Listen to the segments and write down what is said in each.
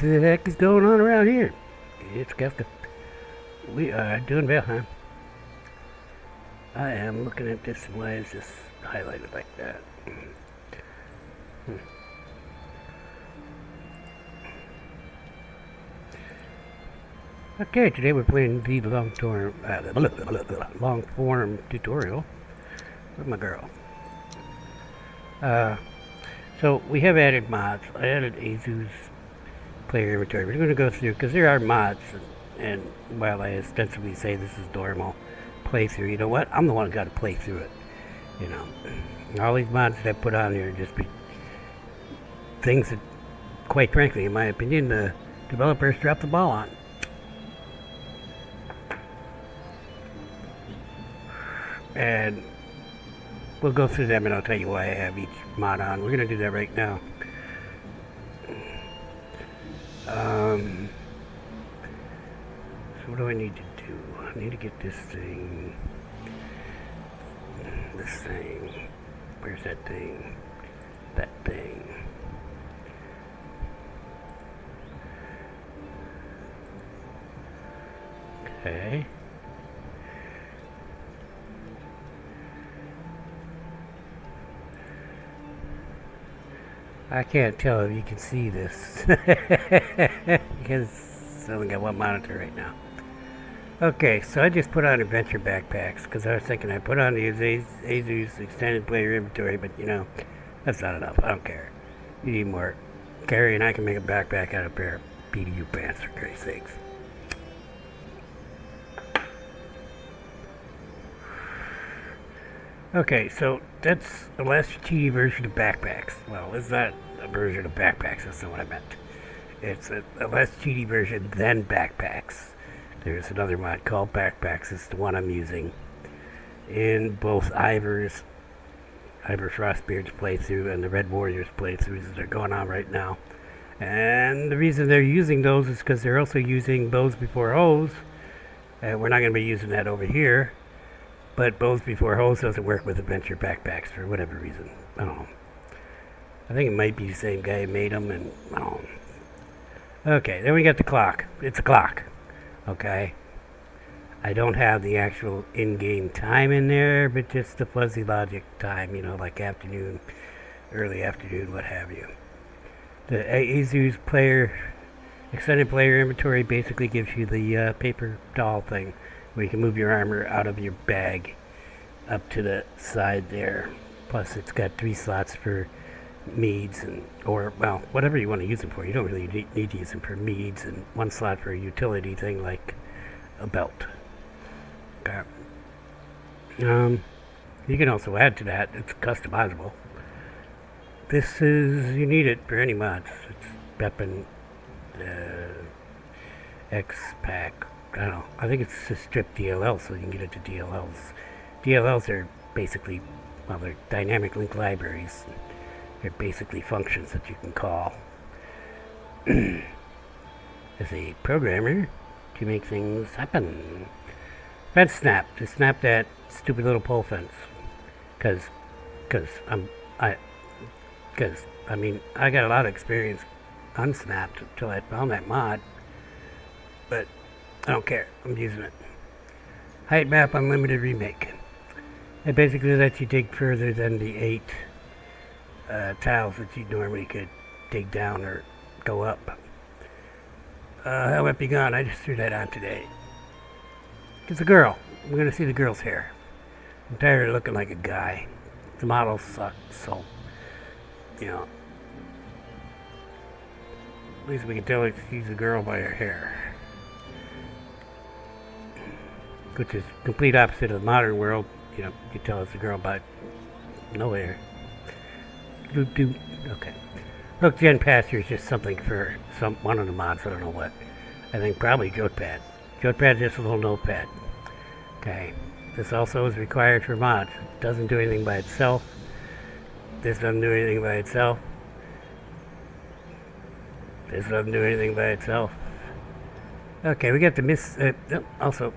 the heck is going on around here? It's Kafka. We are doing Valheim. I am looking at this. Why is this highlighted like that? Okay, today we're playing the long form tutorial with my girl. So we have added mods. I added Azu's player inventory. We're going to go through because there are mods, and while I ostensibly say this is normal playthrough, you know what? I'm the one who got to play through it. You know, all these mods that I put on there just be things that, quite frankly, in my opinion, the developers dropped the ball on. And we'll go through them and I'll tell you why I have each mod on. We're going to do that right now. So what do I need to do? I need to get this thing. Where's that thing? That thing. Okay. I can't tell if you can see this because I only got one monitor right now. Okay, so I just put on adventure backpacks because I was thinking I put on the Azu's extended player inventory, but you know, that's not enough. I don't care. You need more. Carrie and I can make a backpack out of a pair of PDU pants, for Christ's sakes. Okay, so that's a less cheaty version of backpacks. Well, it's not a version of backpacks, that's not what I meant. It's a less cheaty version than backpacks. There's another mod called backpacks. It's the one I'm using in both Ivor Frostbeard's playthrough and the Red Warriors playthroughs that are going on right now. And the reason they're using those is because they're also using bows before hoes. We're not going to be using that over here. But bows before hoes doesn't work with adventure backpacks for whatever reason. I don't know. I think it might be the same guy who made them, and I don't know. Okay, then we got the clock. It's a clock. Okay. I don't have the actual in-game time in there, but just the fuzzy logic time, you know, like afternoon, early afternoon, what have you. The Azu's extended player inventory basically gives you the paper doll thing, where you can move your armor out of your bag up to the side there. Plus it's got 3 slots for meads or whatever you want to use them for. You don't really need to use them for meads, and 1 slot for a utility thing like a belt. Okay. You can also add to that. It's customizable. You need it for any mods. It's weapon, X-Pack. I don't know. I think it's a strip DLL, so you can get it to DLLs. DLLs are basically, they're dynamic link libraries. They're basically functions that you can call as a programmer to make things happen. Fence snap, to snap that stupid little pole fence. I got a lot of experience unsnapped until I found that mod, but I don't care. I'm using it. Height map unlimited remake. It basically lets you dig further than the 8 tiles that you normally could dig down or go up. Helmet be gone. I just threw that on today. It's a girl. We're gonna see the girl's hair. I'm tired of looking like a guy. The models suck, so you know. At least we can tell she's a girl by her hair. Which is complete opposite of the modern world. You know, you tell it's a girl by no hair. Okay. Look, Gen Pasture is just something for one of the mods. I don't know what. I think probably Jotepad. Jotepad is just a little notepad. Okay. This also is required for mods. It doesn't do anything by itself. This doesn't do anything by itself. This doesn't do anything by itself. Okay, we got the also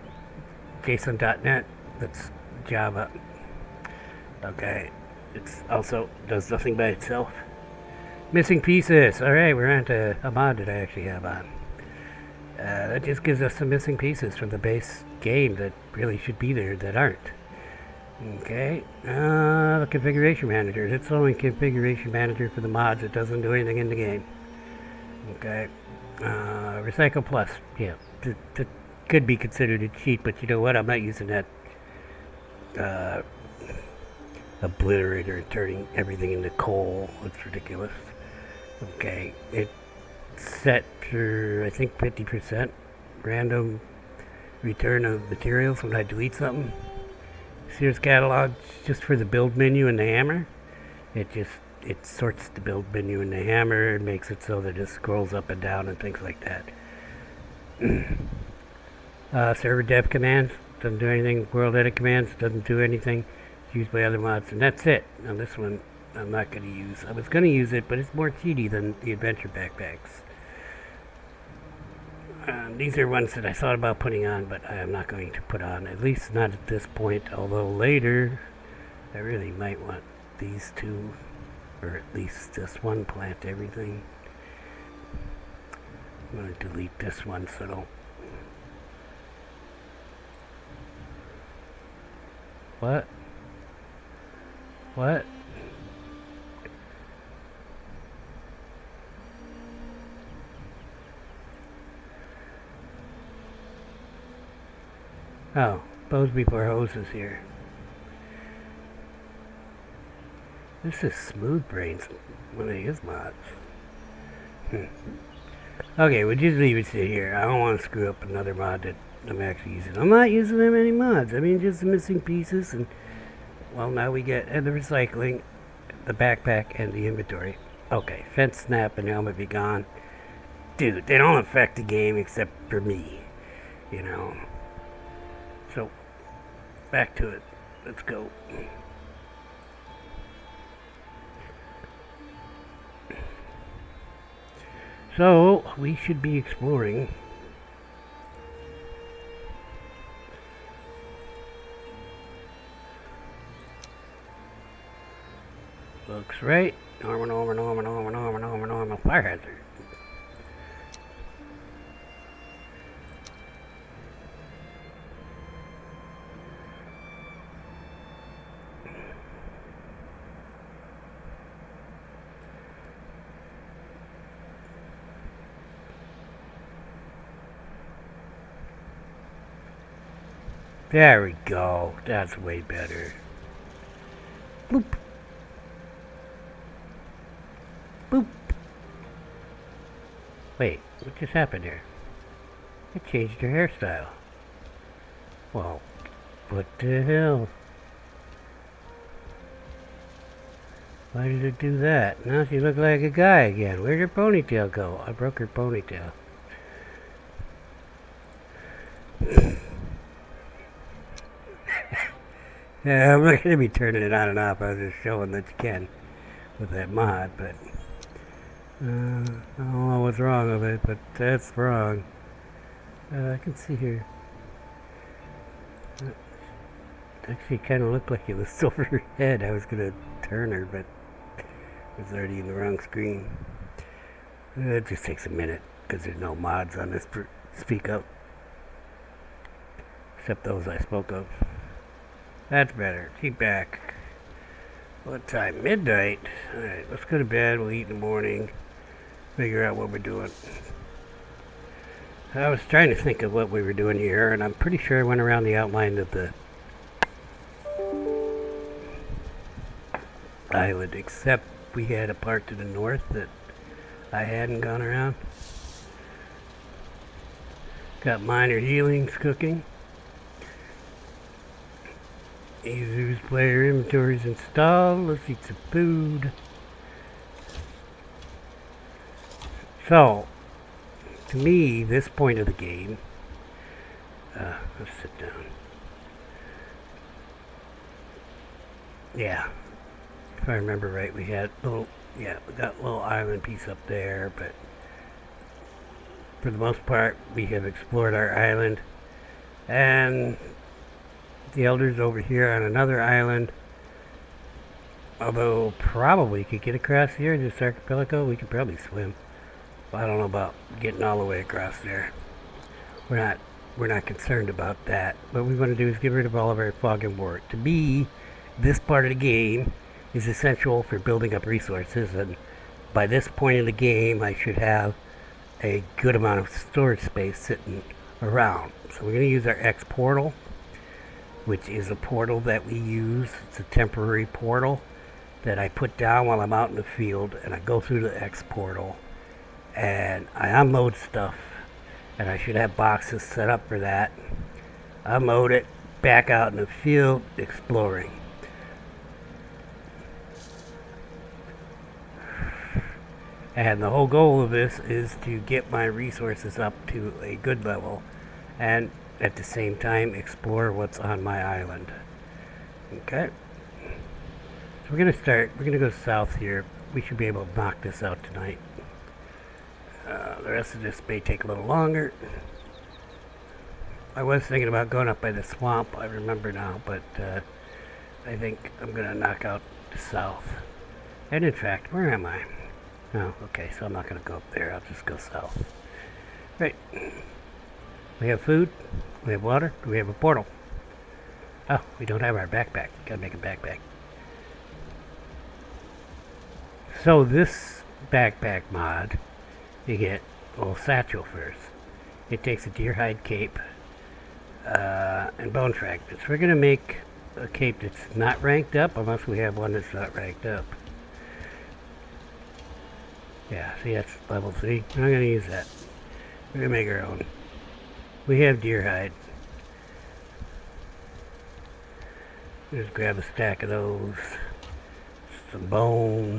JSON.NET. That's Java. Okay. It's also does nothing by itself. Missing pieces. Alright, we're on to a mod that I actually have on. That just gives us some missing pieces from the base game that really should be there that aren't. Okay, the configuration manager. It's the only configuration manager for the mods. It doesn't do anything in the game. Okay, Recycle Plus. Yeah, that could be considered a cheat, but you know what? I'm not using that obliterator turning everything into coal. It's ridiculous. Okay, it's set for, I think, 50% random return of materials when I delete something. Sears catalog just for the build menu and the hammer. It sorts the build menu and the hammer and makes it so that it scrolls up and down and things like that. Server dev commands doesn't do anything. World edit commands doesn't do anything. It's used by other mods, and that's it. Now this one I'm not going to use. I was going to use it, but it's more cheaty than the adventure backpacks. These are ones that I thought about putting on, but I am not going to put on, at least not at this point, although later I really might want these two, or at least this one, plant everything. I'm going to delete this one so don't... What? What? Oh, bows before hoses here. This is Smooth Brains, one of his mods. Okay, we'll just leave it sit here. I don't want to screw up another mod that I'm actually using. I'm not using that many mods. I mean, just the missing pieces, and well, now we get the recycling, the backpack, and the inventory. Okay, fence snap and helmet be gone. Dude, they don't affect the game except for me, you know. So, back to it. Let's go. So, we should be exploring. Looks right. Normal. Fire hazard. There we go. That's way better. Boop. Boop. Wait, what just happened here? It changed her hairstyle. Well, what the hell? Why did it do that? Now she looks like a guy again. Where'd her ponytail go? I broke her ponytail. Yeah, I'm not going to be turning it on and off. I was just showing that you can with that mod, but I don't know what's wrong with it, but that's wrong. I can see here. It actually kind of looked like it was over her head. I was going to turn her, but it was already in the wrong screen. It just takes a minute because there's no mods on this speak up, except those I spoke of. That's better. Keep back. What time? Midnight? Alright, let's go to bed. We'll eat in the morning. Figure out what we're doing. I was trying to think of what we were doing here, and I'm pretty sure I went around the outline of the island, except we had a part to the north that I hadn't gone around. Got minor healings cooking. Use player inventories installed. Let's eat some food. So, to me, this point of the game, let's sit down. Yeah, if I remember right, we got a little island piece up there, but for the most part, we have explored our island, and the elders over here on another island, Although probably could get across here in this archipelago, we could probably swim. But I don't know about getting all the way across there. We're not concerned about that. What we want to do is get rid of all of our fog and war. To me, this part of the game is essential for building up resources, and by this point in the game, I should have a good amount of storage space sitting around. So we're going to use our X portal, which is a portal that we use. It's a temporary portal that I put down while I'm out in the field, and I go through the X portal and I unload stuff, and I should have boxes set up for that. Unload it, back out in the field exploring. And the whole goal of this is to get my resources up to a good level and at the same time explore what's on my island. Okay. So we're going to start. We're going to go south here. We should be able to knock this out tonight. The rest of this may take a little longer. I was thinking about going up by the swamp, I remember now, but I think I'm going to knock out the south. And in fact, where am I? Oh, okay, so I'm not going to go up there. I'll just go south. Right. We have food. We have water. We have a portal. Oh, we don't have our backpack. Gotta make a backpack. So this backpack mod, you get a little satchel first. It takes a deer hide cape and bone fragments. We're going to make a cape that's not ranked up unless we have one that's not ranked up. Yeah, see, that's level 3. I'm going to use that. We're going to make our own. We have deer hide. Just grab a stack of those. Some bone.